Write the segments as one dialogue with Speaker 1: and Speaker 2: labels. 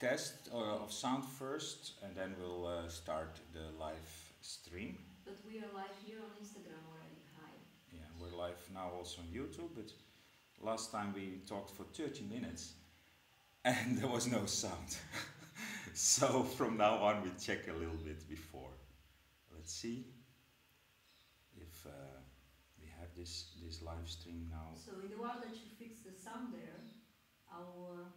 Speaker 1: test of sound first, and then we'll start the live stream.
Speaker 2: But we are live here on Instagram already. Hi.
Speaker 1: Yeah, we're live now also on YouTube, but last time we talked for 30 minutes and there was no sound. So from now on we check a little bit before. Let's see if we have this live stream now.
Speaker 2: So in the while that you fix the sound there, I'll...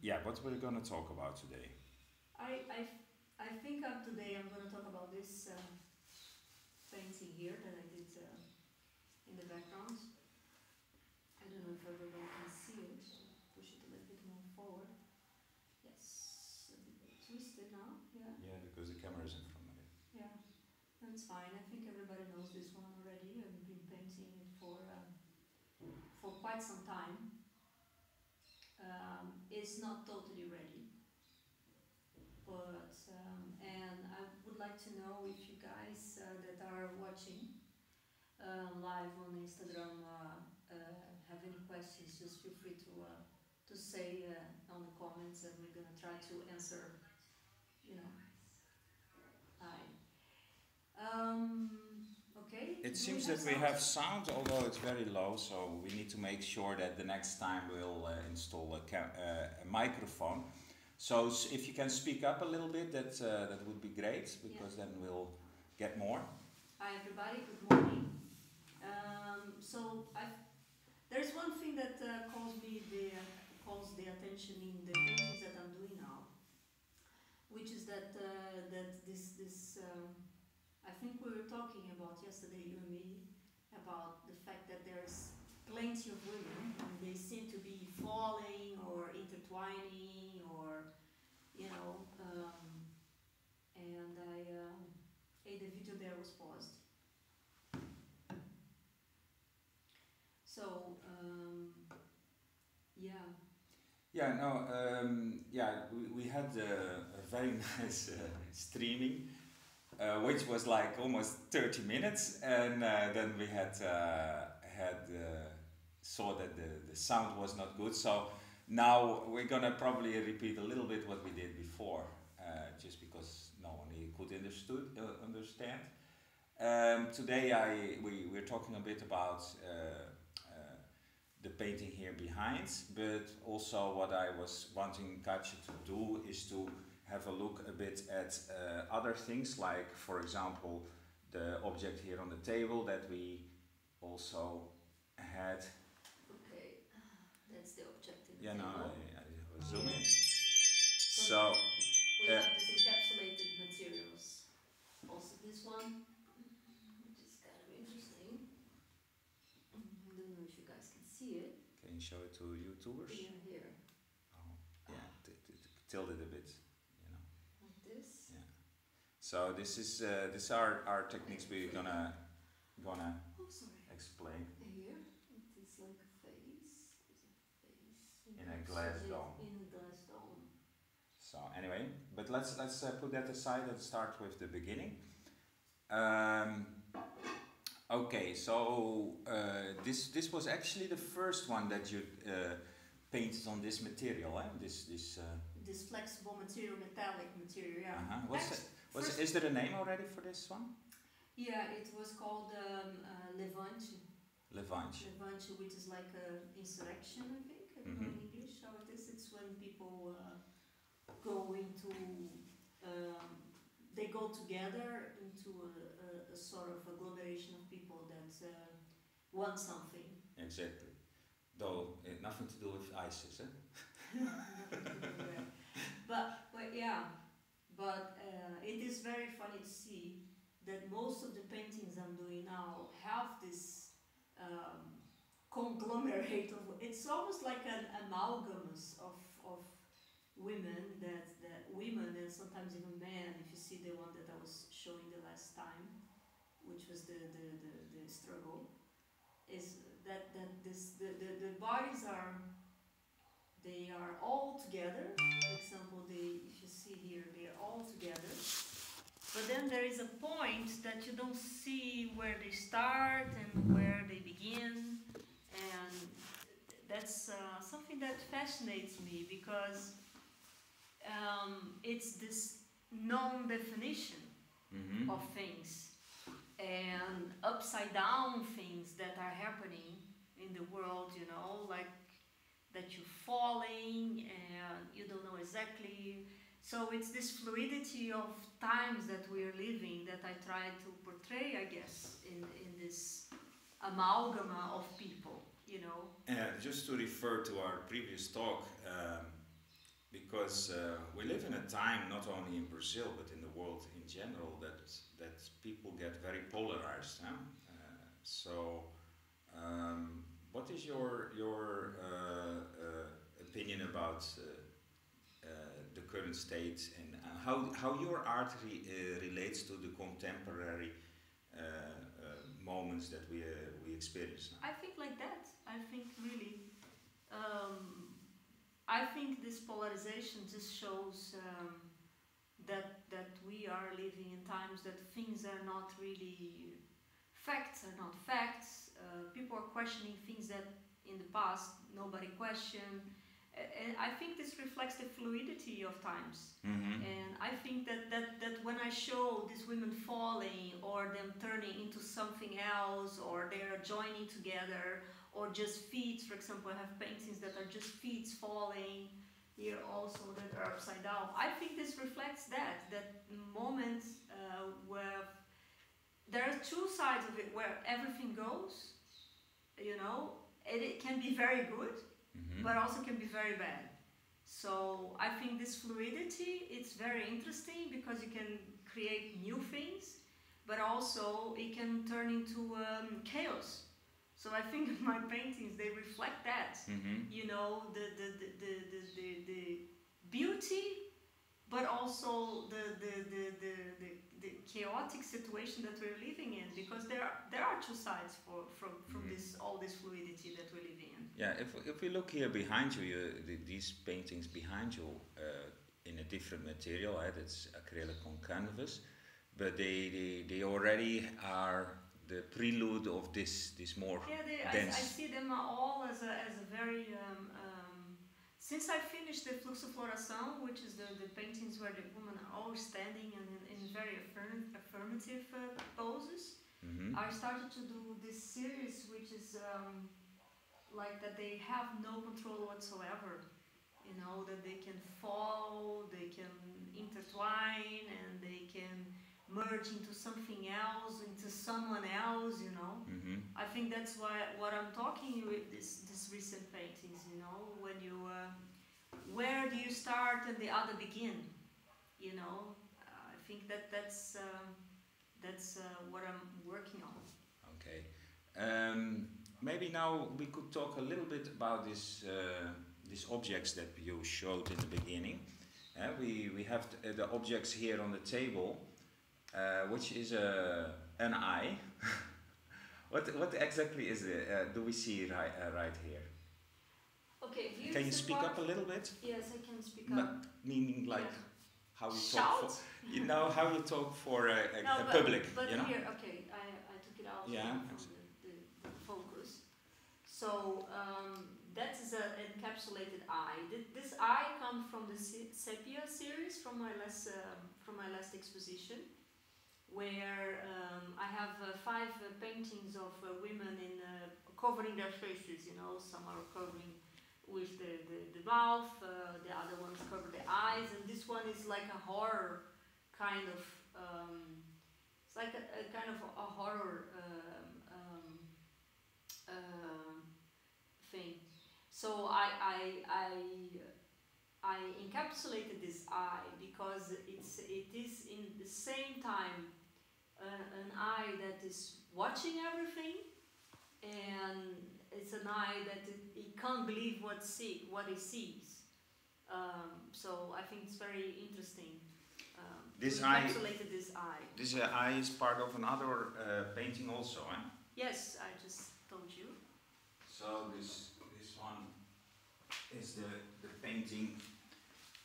Speaker 1: yeah, what we're going to talk about today?
Speaker 2: I think today I'm going to talk about this painting here that I did in the background. I don't know if everyone can see it. Push it a little bit more forward. Yes, a bit twisted now. Yeah.
Speaker 1: Yeah, because the camera is in front of it.
Speaker 2: Yeah, that's fine. I think everybody knows this one already. I've been painting it for quite some time. It's not totally ready, but and I would like to know if you guys that are watching live on Instagram have any questions. Just feel free to say on the comments, and we're gonna try to answer. You know, okay.
Speaker 1: It seems that we have sound, although it's very low, so we need to make sure that the next time we'll install a microphone. So if you can speak up a little bit, that would be great, because then we'll get more.
Speaker 2: Hi everybody, good morning. There's one thing that calls the attention in the paintings that I'm doing now, which is that this I think we were talking about yesterday, you and me, about the fact that there's plenty of women and they seem to be falling or intertwining or, you know, and the video there was paused. So, yeah.
Speaker 1: Yeah, no, we had a very nice streaming. Which was like almost 30 minutes, and then we saw that the sound was not good. So now we're gonna probably repeat a little bit what we did before, just because no one could understand. Today we're talking a bit about the painting here behind, but also what I was wanting Katia to do is to have a look a bit at other things, like, for example, the object here on the table that we also had.
Speaker 2: Okay, that's the object in the
Speaker 1: table.
Speaker 2: No,
Speaker 1: I was zooming.
Speaker 2: So we have these encapsulated materials. Also this one, which is kind of interesting. I don't know if you guys can see it.
Speaker 1: Can you show it to YouTubers?
Speaker 2: Yeah, here.
Speaker 1: Oh, yeah, tilt it a bit. So this are our techniques we're gonna explain.
Speaker 2: Here, it is like a face.
Speaker 1: In a glass dome.
Speaker 2: In a glass dome.
Speaker 1: So anyway, but let's put that aside and start with the beginning. Okay, so this was actually the first one that you painted on this material, eh?
Speaker 2: This flexible material, metallic material, yeah.
Speaker 1: Is there a name already for this one?
Speaker 2: Yeah, it was called Levante.
Speaker 1: Levante,
Speaker 2: which is like an insurrection, I think. I don't know in English how it is. It's when people go into, they go together into a sort of agglomeration of people that want something.
Speaker 1: Exactly. Though nothing to do with ISIS, eh?
Speaker 2: But it is very funny to see that most of the paintings I'm doing now have this conglomerate of, it's almost like an amalgam of women that women and sometimes even men. If you see the one that I was showing the last time, which was the struggle, is that the bodies are, they are all together. For example, if you see here, they are all together. But then there is a point that you don't see where they start and where they begin. And that's something that fascinates me, because it's this non-definition of things and upside down things that are happening in the world, you know, like that you're falling and you don't know exactly. So it's this fluidity of times that we are living that I try to portray, I guess, in this amalgama of people, you know.
Speaker 1: Just to refer to our previous talk, because we live in a time, not only in Brazil but in the world in general, that people get very polarized. Huh? What is your opinion about the current state and how your art relates to the contemporary moments that we experience now?
Speaker 2: I think like that. I think really. I think this polarization just shows that we are living in times that things are not really facts are not facts. People are questioning things that in the past nobody questioned. And I think this reflects the fluidity of times. And I think that when I show these women falling or them turning into something else or they're joining together or just feet, for example, I have paintings that are just feet falling here also that are upside down. I think this reflects that moment where there are two sides of it where everything goes, you know, and it can be very good, but also can be very bad. So I think this fluidity, it's very interesting because you can create new things, but also it can turn into chaos. So I think my paintings, they reflect that, you know, the beauty, but also the chaotic situation that we're living in, because there are two sides from this all this fluidity that we're living in.
Speaker 1: Yeah, if we look here behind you, these paintings behind you in a different material, it's acrylic on canvas, but they already are the prelude of this more dense.
Speaker 2: I see them all as a very since I finished the Fluxofloração, which is the paintings where the women are all standing and in very affirmative poses, I started to do this series, which is like that they have no control whatsoever. You know, that they can fall, they can intertwine, and they can merge into something else, into someone else, you know. I think that's what I'm talking with this recent paintings, you know, when you where do you start and the other begin, you know. I think that's what I'm working on.
Speaker 1: Okay, maybe now we could talk a little bit about these objects that you showed in the beginning. We have the objects here on the table. Which is an eye. What exactly is it? Do we see right here?
Speaker 2: Okay.
Speaker 1: Can you speak up a little bit?
Speaker 2: Yes, I can speak up.
Speaker 1: Meaning like how you
Speaker 2: Shout?
Speaker 1: talk for, you know, how you talk for a
Speaker 2: but
Speaker 1: public.
Speaker 2: But
Speaker 1: you know?
Speaker 2: here, okay, I took it out from the focus. So that is an encapsulated eye. This eye comes from the Sepia series from my last exposition, where I have 5 paintings of women in covering their faces. You know, some are covering with the mouth, the other ones cover the eyes, and this one is like a horror kind of. It's like a kind of a horror thing. So I encapsulated this eye because it is in the same time an eye that is watching everything, and it's an eye that it can't believe what it sees. So I think it's very interesting.
Speaker 1: This
Speaker 2: encapsulated this eye.
Speaker 1: This eye is part of another painting also, eh?
Speaker 2: Yes, I just told you.
Speaker 1: So this one is the painting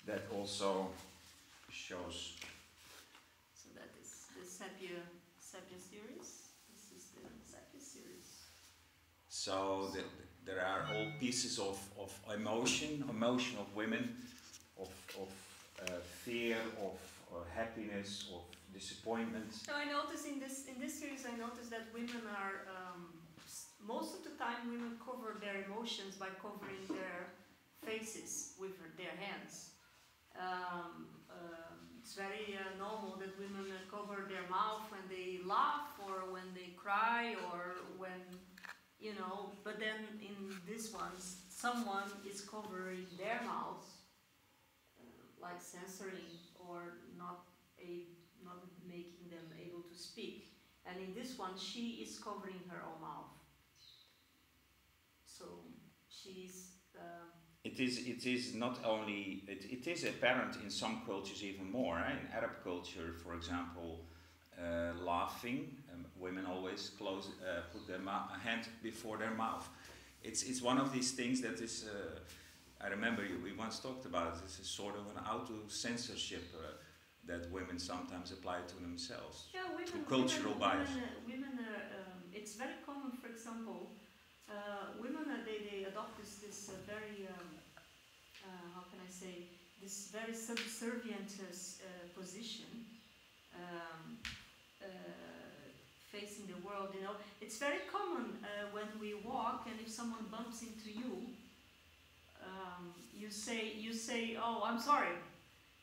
Speaker 1: that also shows.
Speaker 2: So that is the Sepia series. This is the Sepia series.
Speaker 1: So there are all pieces of emotion of women, of fear, of happiness, of disappointment.
Speaker 2: So I notice in this series, I noticed that women are most of the time women cover their emotions by covering their faces with their hands. It's very normal that women cover their mouth when they laugh or when they cry or when, you know, but then in this one, someone is covering their mouth, like censoring or not making them able to speak. And in this one, she is covering her own mouth. So she's...
Speaker 1: It is not only, it is apparent in some cultures even more. In Arab culture, for example, laughing, women always put their hand before their mouth. It's one of these things that is, I remember we once talked about it, it's a sort of an auto-censorship that women sometimes apply to themselves.
Speaker 2: Yeah, women,
Speaker 1: cultural bias.
Speaker 2: Women it's very common, for example, women they adopt this very how can I say, this very subservient position facing the world. You know, it's very common when we walk, and if someone bumps into you, you say, oh, I'm sorry.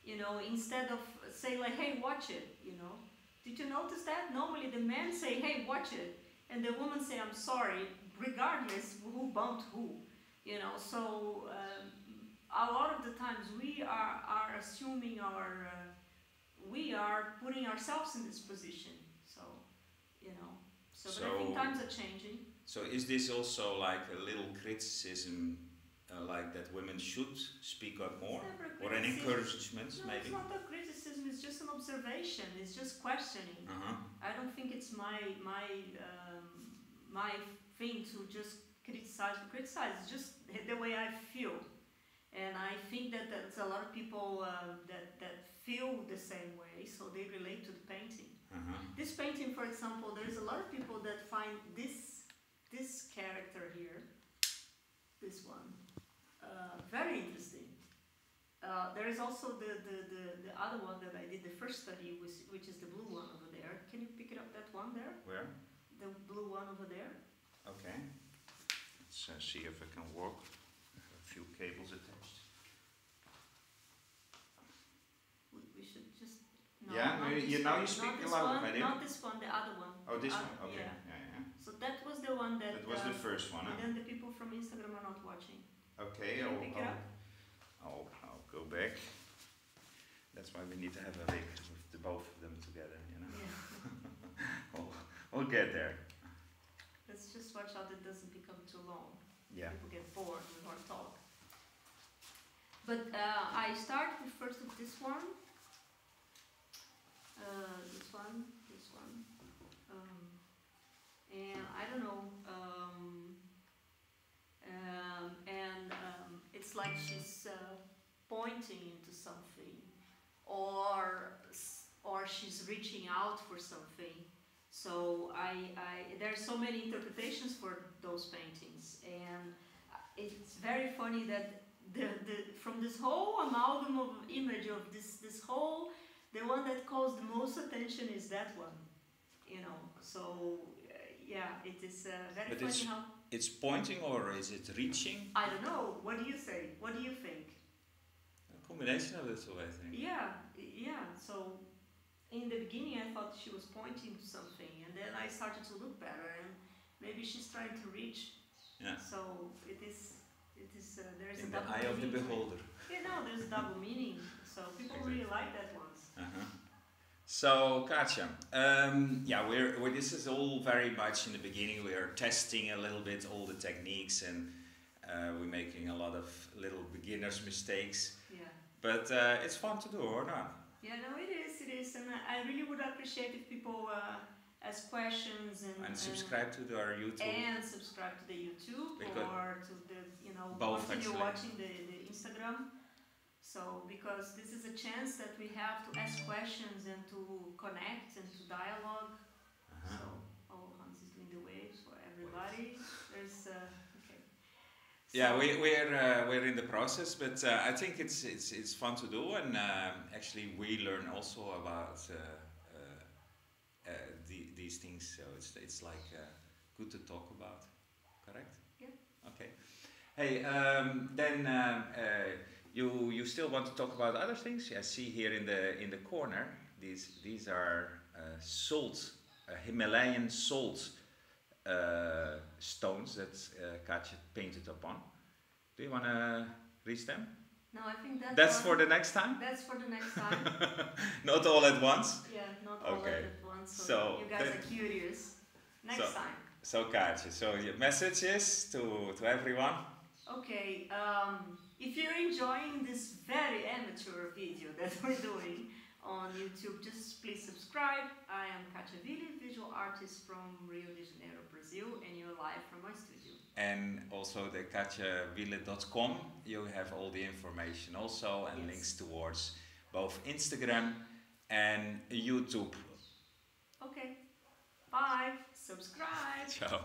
Speaker 2: You know, instead of say like, hey, watch it. You know, did you notice that? Normally the men say, hey, watch it, and the woman say, I'm sorry, regardless who bumped who. You know, so a lot of the times we are assuming we are putting ourselves in this position. So, you know, but I think times are changing.
Speaker 1: So is this also like a little criticism, like that women should speak up more, or an encouragement?
Speaker 2: No, maybe. It's not a criticism. It's just an observation. It's just questioning. I don't think it's my thing to just criticize. It's just the way I feel, and I think that there's a lot of people that feel the same way, so they relate to the painting. This painting, for example, there's a lot of people that find this character here, this one, very interesting. There is also the other one that I did the first study, which is the blue one over there. Can you pick it up, that one there?
Speaker 1: Where?
Speaker 2: The blue one over there.
Speaker 1: Okay. Let's see if I can walk. I have a few cables attached.
Speaker 2: We should just... No,
Speaker 1: now you speak aloud.
Speaker 2: Not this one, the other one.
Speaker 1: Oh, this one? Okay.
Speaker 2: Yeah. So that was the one that...
Speaker 1: That was the first one,
Speaker 2: And then the people from Instagram are not watching.
Speaker 1: Okay,
Speaker 2: Can you pick it up?
Speaker 1: I'll go back. That's why we need to have a rig with both of them together, you know.
Speaker 2: Yeah.
Speaker 1: We'll get there.
Speaker 2: Let's just watch out it doesn't become too long.
Speaker 1: Yeah.
Speaker 2: People get bored with our talk. But I start with first with this one. This one. And I don't know. It's like she's pointing into something, or she's reaching out for something. So there are so many interpretations for those paintings, and it's very funny that from this whole amalgam of image of this whole, the one that calls the most attention is that one, you know. So yeah, it is very
Speaker 1: but
Speaker 2: funny how
Speaker 1: it's pointing, or is it reaching?
Speaker 2: I don't know. What do you say? What do you think?
Speaker 1: A combination of the two, I think.
Speaker 2: Yeah. So in the beginning, I thought she was pointing to something, and then I started to look better, and maybe she's trying to reach.
Speaker 1: Yeah.
Speaker 2: So it is. There is
Speaker 1: in
Speaker 2: a
Speaker 1: the
Speaker 2: double
Speaker 1: eye of the
Speaker 2: meaning.
Speaker 1: beholder.
Speaker 2: There's a double meaning. So people really like that one.
Speaker 1: So Katia, this is all very much in the beginning. We are testing a little bit all the techniques, and we're making a lot of little beginners' mistakes.
Speaker 2: Yeah.
Speaker 1: But it's fun to do, or not?
Speaker 2: Yeah, no, it is, and I really would appreciate if people ask questions and
Speaker 1: subscribe to our YouTube.
Speaker 2: And subscribe to the YouTube or to the
Speaker 1: both
Speaker 2: continue watching the Instagram. So because this is a chance that we have to ask questions and to connect and to dialogue. So Hans is doing the waves for everybody. There's okay.
Speaker 1: Yeah,
Speaker 2: So,
Speaker 1: we're in the process, but I think it's fun to do, and actually we learn also about these things. So it's like good to talk about. Correct?
Speaker 2: yeah.
Speaker 1: Okay. Hey, then you still want to talk about other things? I see here in the corner these are salt, Himalayan salt stones that Katja painted upon. Do you want to reach them?
Speaker 2: No, I think that
Speaker 1: That's
Speaker 2: one,
Speaker 1: for the next time?
Speaker 2: that's for the next time.
Speaker 1: Not all at once?
Speaker 2: Yeah, not all
Speaker 1: Okay.
Speaker 2: at once. So,
Speaker 1: So
Speaker 2: you guys are curious. Next
Speaker 1: so-
Speaker 2: time.
Speaker 1: So Katja, so your messages to everyone?
Speaker 2: Okay, if you're enjoying this very amateur video that we're doing on YouTube, just please subscribe. I am Katia Wille, visual artist from Rio de Janeiro, Brazil, and you're live from my studio.
Speaker 1: And also the katiawille.com, you have all the information also, and
Speaker 2: Yes.
Speaker 1: links towards both Instagram and YouTube.
Speaker 2: Okay, bye, subscribe.
Speaker 1: Ciao.